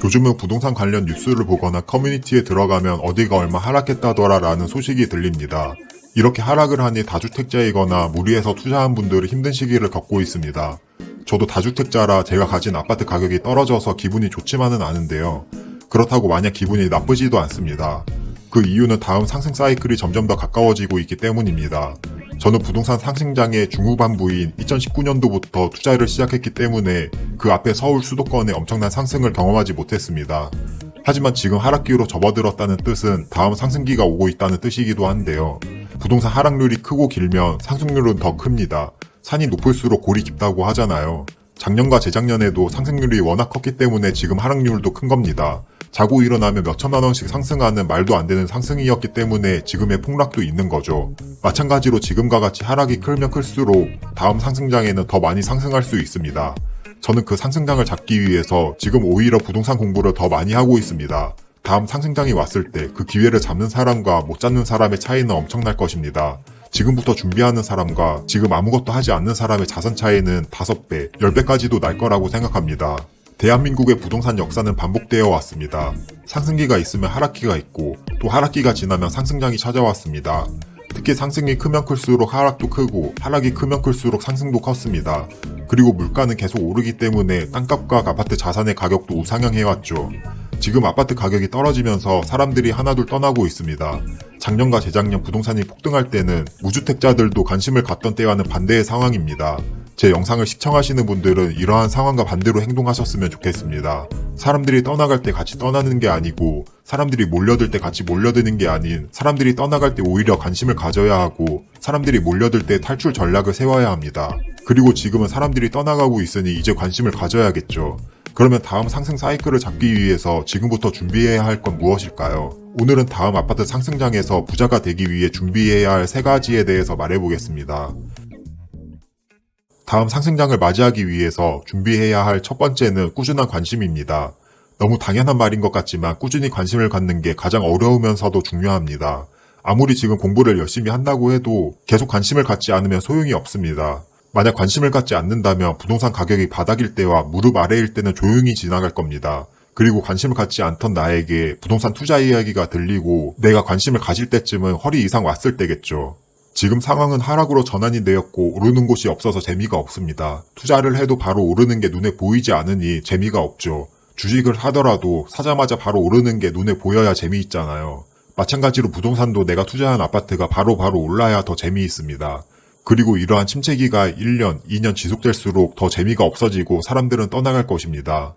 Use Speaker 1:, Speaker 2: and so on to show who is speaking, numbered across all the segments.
Speaker 1: 요즘은 부동산 관련 뉴스를 보거나 커뮤니티에 들어가면 어디가 얼마 하락했다더라 라는 소식이 들립니다. 이렇게 하락을 하니 다주택자이거나 무리해서 투자한 분들은 힘든 시기를 겪고 있습니다. 저도 다주택자라 제가 가진 아파트 가격이 떨어져서 기분이 좋지만은 않은데요. 그렇다고 마냥 기분이 나쁘지도 않습니다. 그 이유는 다음 상승 사이클이 점점 더 가까워지고 있기 때문입니다. 저는 부동산 상승장의 중후반부인 2019년도부터 투자를 시작했기 때문에 그 앞에 서울 수도권의 엄청난 상승을 경험하지 못했습니다. 하지만 지금 하락기로 접어들었다는 뜻은 다음 상승기가 오고 있다는 뜻이기도 한데요. 부동산 하락률이 크고 길면 상승률은 더 큽니다. 산이 높을수록 골이 깊다고 하잖아요. 작년과 재작년에도 상승률이 워낙 컸기 때문에 지금 하락률도 큰 겁니다. 자고 일어나면 몇천만 원씩 상승하는 말도 안 되는 상승이었기 때문에 지금의 폭락도 있는 거죠. 마찬가지로 지금과 같이 하락이 크면 클수록 다음 상승장에는 더 많이 상승할 수 있습니다. 저는 그 상승장을 잡기 위해서 지금 오히려 부동산 공부를 더 많이 하고 있습니다. 다음 상승장이 왔을 때 그 기회를 잡는 사람과 못 잡는 사람의 차이는 엄청날 것입니다. 지금부터 준비하는 사람과 지금 아무것도 하지 않는 사람의 자산 차이는 5배, 10배까지도 날 거라고 생각합니다. 대한민국의 부동산 역사는 반복되어 왔습니다. 상승기가 있으면 하락기가 있고 또 하락기가 지나면 상승장이 찾아왔습니다. 특히 상승이 크면 클수록 하락도 크고 하락이 크면 클수록 상승도 컸습니다. 그리고 물가는 계속 오르기 때문에 땅값과 아파트 자산의 가격도 우상향해왔죠. 지금 아파트 가격이 떨어지면서 사람들이 하나둘 떠나고 있습니다. 작년과 재작년 부동산이 폭등할 때는 무주택자들도 관심을 갖던 때와는 반대의 상황입니다. 제 영상을 시청하시는 분들은 이러한 상황과 반대로 행동하셨으면 좋겠습니다. 사람들이 떠나갈 때 같이 떠나는 게 아니고 사람들이 몰려들 때 같이 몰려드는 게 아닌 사람들이 떠나갈 때 오히려 관심을 가져야 하고 사람들이 몰려들 때 탈출 전략을 세워야 합니다. 그리고 지금은 사람들이 떠나가고 있으니 이제 관심을 가져야겠죠. 그러면 다음 상승 사이클을 잡기 위해서 지금부터 준비해야 할 건 무엇일까요? 오늘은 다음 아파트 상승장에서 부자가 되기 위해 준비해야 할 3가지에 대해서 말해보겠습니다. 다음 상승장을 맞이하기 위해서 준비해야 할 첫 번째는 꾸준한 관심입니다. 너무 당연한 말인 것 같지만 꾸준히 관심을 갖는 게 가장 어려우면서도 중요합니다. 아무리 지금 공부를 열심히 한다고 해도 계속 관심을 갖지 않으면 소용이 없습니다. 만약 관심을 갖지 않는다면 부동산 가격이 바닥일 때와 무릎 아래일 때는 조용히 지나갈 겁니다. 그리고 관심을 갖지 않던 나에게 부동산 투자 이야기가 들리고 내가 관심을 가질 때쯤은 허리 이상 왔을 때겠죠. 지금 상황은 하락으로 전환이 되었고 오르는 곳이 없어서 재미가 없습니다. 투자를 해도 바로 오르는 게 눈에 보이지 않으니 재미가 없죠. 주식을 하더라도 사자마자 바로 오르는 게 눈에 보여야 재미있잖아요. 마찬가지로 부동산도 내가 투자한 아파트가 바로바로 올라야 더 재미있습니다. 그리고 이러한 침체기가 1년, 2년 지속될수록 더 재미가 없어지고 사람들은 떠나갈 것입니다.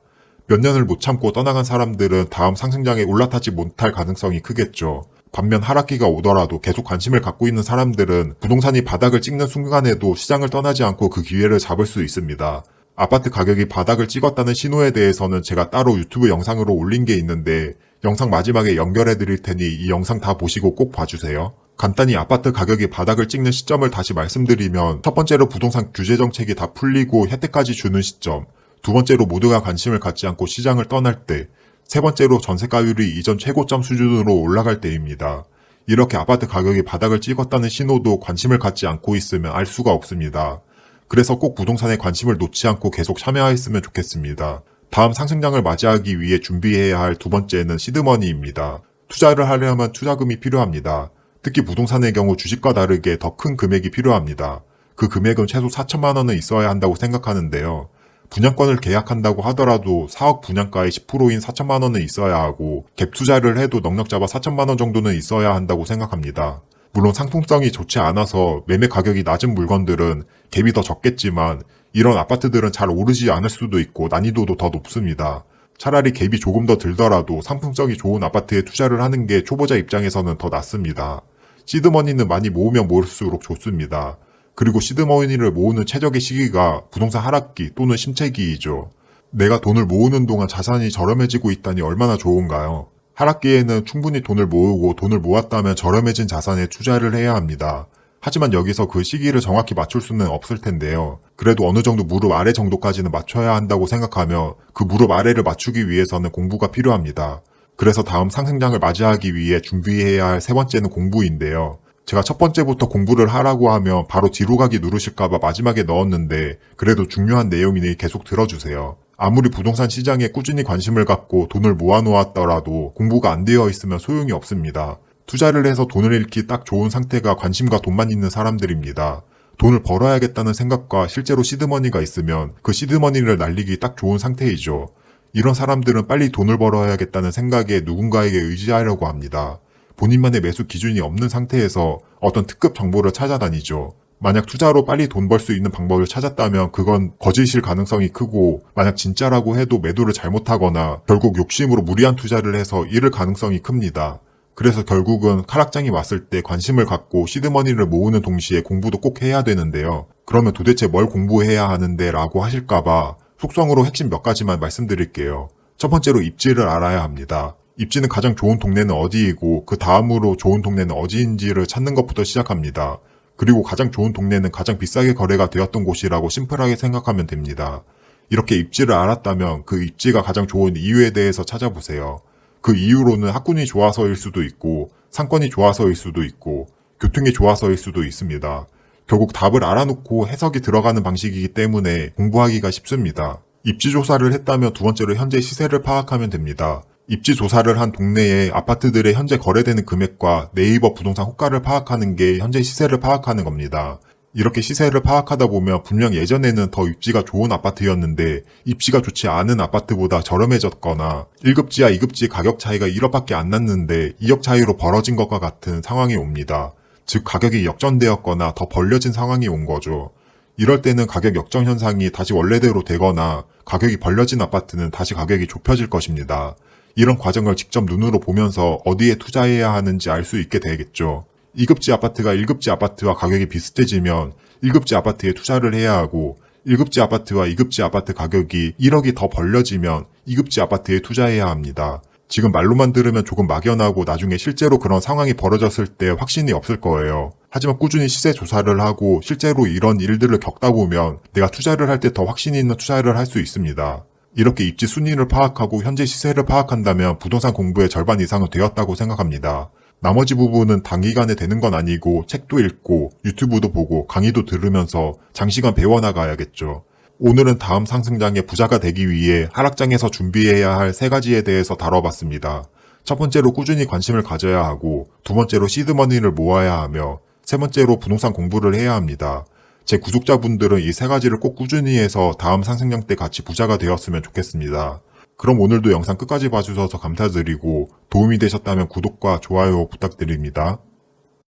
Speaker 1: 몇 년을 못 참고 떠나간 사람들은 다음 상승장에 올라타지 못할 가능성이 크겠죠. 반면 하락기가 오더라도 계속 관심을 갖고 있는 사람들은 부동산이 바닥을 찍는 순간에도 시장을 떠나지 않고 그 기회를 잡을 수 있습니다. 아파트 가격이 바닥을 찍었다는 신호에 대해서는 제가 따로 유튜브 영상으로 올린 게 있는데 영상 마지막에 연결해 드릴 테니 이 영상 다 보시고 꼭 봐주세요. 간단히 아파트 가격이 바닥을 찍는 시점을 다시 말씀드리면 첫 번째로 부동산 규제 정책이 다 풀리고 혜택까지 주는 시점, 두 번째로 모두가 관심을 갖지 않고 시장을 떠날 때, 세 번째로 전세가율이 이전 최고점 수준으로 올라갈 때입니다. 이렇게 아파트 가격이 바닥을 찍었다는 신호도 관심을 갖지 않고 있으면 알 수가 없습니다. 그래서 꼭 부동산에 관심을 놓지 않고 계속 참여했으면 좋겠습니다. 다음 상승장을 맞이하기 위해 준비해야 할 두 번째는 시드머니입니다. 투자를 하려면 투자금이 필요합니다. 특히 부동산의 경우 주식과 다르게 더 큰 금액이 필요합니다. 그 금액은 최소 4천만 원은 있어야 한다고 생각하는데요. 분양권을 계약한다고 하더라도 4억 분양가의 10%인 4천만 원은 있어야 하고 갭 투자를 해도 넉넉 잡아 4천만 원 정도는 있어야 한다고 생각합니다. 물론 상품성이 좋지 않아서 매매 가격이 낮은 물건들은 갭이 더 적겠지만 이런 아파트들은 잘 오르지 않을 수도 있고 난이도도 더 높습니다. 차라리 갭이 조금 더 들더라도 상품성이 좋은 아파트에 투자를 하는 게 초보자 입장에서는 더 낫습니다. 시드머니는 많이 모으면 모을수록 좋습니다. 그리고 시드머니를 모으는 최적의 시기가 부동산 하락기 또는 침체기이죠. 내가 돈을 모으는 동안 자산이 저렴해지고 있다니 얼마나 좋은가요? 하락기에는 충분히 돈을 모으고 돈을 모았다면 저렴해진 자산에 투자를 해야 합니다. 하지만 여기서 그 시기를 정확히 맞출 수는 없을 텐데요. 그래도 어느 정도 무릎 아래 정도까지는 맞춰야 한다고 생각하며 그 무릎 아래를 맞추기 위해서는 공부가 필요합니다. 그래서 다음 상승장을 맞이하기 위해 준비해야 할 세 번째는 공부인데요. 제가 첫 번째부터 공부를 하라고 하면 바로 뒤로 가기 누르실까봐 마지막에 넣었는데 그래도 중요한 내용이니 계속 들어주세요. 아무리 부동산 시장에 꾸준히 관심을 갖고 돈을 모아놓았더라도 공부가 안 되어 있으면 소용이 없습니다. 투자를 해서 돈을 잃기 딱 좋은 상태가 관심과 돈만 있는 사람들입니다. 돈을 벌어야겠다는 생각과 실제로 시드머니가 있으면 그 시드머니를 날리기 딱 좋은 상태이죠. 이런 사람들은 빨리 돈을 벌어야겠다는 생각에 누군가에게 의지하려고 합니다. 본인만의 매수 기준이 없는 상태에서 어떤 특급 정보를 찾아다니죠. 만약 투자로 빨리 돈 벌 수 있는 방법을 찾았다면 그건 거짓일 가능성이 크고, 만약 진짜라고 해도 매도를 잘못하거나 결국 욕심으로 무리한 투자를 해서 잃을 가능성이 큽니다. 그래서 결국은 하락장이 왔을 때 관심을 갖고 시드머니를 모으는 동시에 공부도 꼭 해야 되는데요. 그러면 도대체 뭘 공부해야 하는데 라고 하실까봐 속성으로 핵심 몇 가지만 말씀드릴게요. 첫 번째로 입지를 알아야 합니다. 입지는 가장 좋은 동네는 어디이고 그 다음으로 좋은 동네는 어디인지를 찾는 것부터 시작합니다. 그리고 가장 좋은 동네는 가장 비싸게 거래가 되었던 곳이라고 심플하게 생각하면 됩니다. 이렇게 입지를 알았다면 그 입지가 가장 좋은 이유에 대해서 찾아보세요. 그 이유로는 학군이 좋아서일 수도 있고, 상권이 좋아서일 수도 있고, 교통이 좋아서일 수도 있습니다. 결국 답을 알아놓고 해석이 들어가는 방식이기 때문에 공부하기가 쉽습니다. 입지 조사를 했다면 두 번째로 현재 시세를 파악하면 됩니다. 입지 조사를 한 동네의 아파트들의 현재 거래되는 금액과 네이버 부동산 호가를 파악하는 게 현재 시세를 파악하는 겁니다. 이렇게 시세를 파악하다 보면 분명 예전에는 더 입지가 좋은 아파트였는데 입지가 좋지 않은 아파트보다 저렴해졌거나 1급지와 2급지 가격 차이가 1억밖에 안 났는데 2억 차이로 벌어진 것과 같은 상황이 옵니다. 즉 가격이 역전되었거나 더 벌려진 상황이 온 거죠. 이럴 때는 가격 역전 현상이 다시 원래대로 되거나 가격이 벌려진 아파트는 다시 가격이 좁혀질 것입니다. 이런 과정을 직접 눈으로 보면서 어디에 투자해야 하는지 알 수 있게 되겠죠. 2급지 아파트가 1급지 아파트와 가격이 비슷해지면 1급지 아파트에 투자를 해야 하고 1급지 아파트와 2급지 아파트 가격이 1억이 더 벌려지면 2급지 아파트에 투자해야 합니다. 지금 말로만 들으면 조금 막연하고 나중에 실제로 그런 상황이 벌어졌을 때 확신이 없을 거예요. 하지만 꾸준히 시세 조사를 하고 실제로 이런 일들을 겪다 보면 내가 투자를 할 때 더 확신이 있는 투자를 할 수 있습니다. 이렇게 입지 순위를 파악하고 현재 시세를 파악한다면 부동산 공부의 절반 이상은 되었다고 생각합니다. 나머지 부분은 단기간에 되는 건 아니고 책도 읽고 유튜브도 보고 강의도 들으면서 장시간 배워나가야겠죠. 오늘은 다음 상승장의 부자가 되기 위해 하락장에서 준비해야 할 세 가지에 대해서 다뤄봤습니다. 첫 번째로 꾸준히 관심을 가져야 하고, 두 번째로 시드머니를 모아야 하며, 세 번째로 부동산 공부를 해야 합니다. 제 구독자분들은 이 세 가지를 꼭 꾸준히 해서 다음 상승장 때 같이 부자가 되었으면 좋겠습니다. 그럼 오늘도 영상 끝까지 봐주셔서 감사드리고 도움이 되셨다면 구독과 좋아요 부탁드립니다.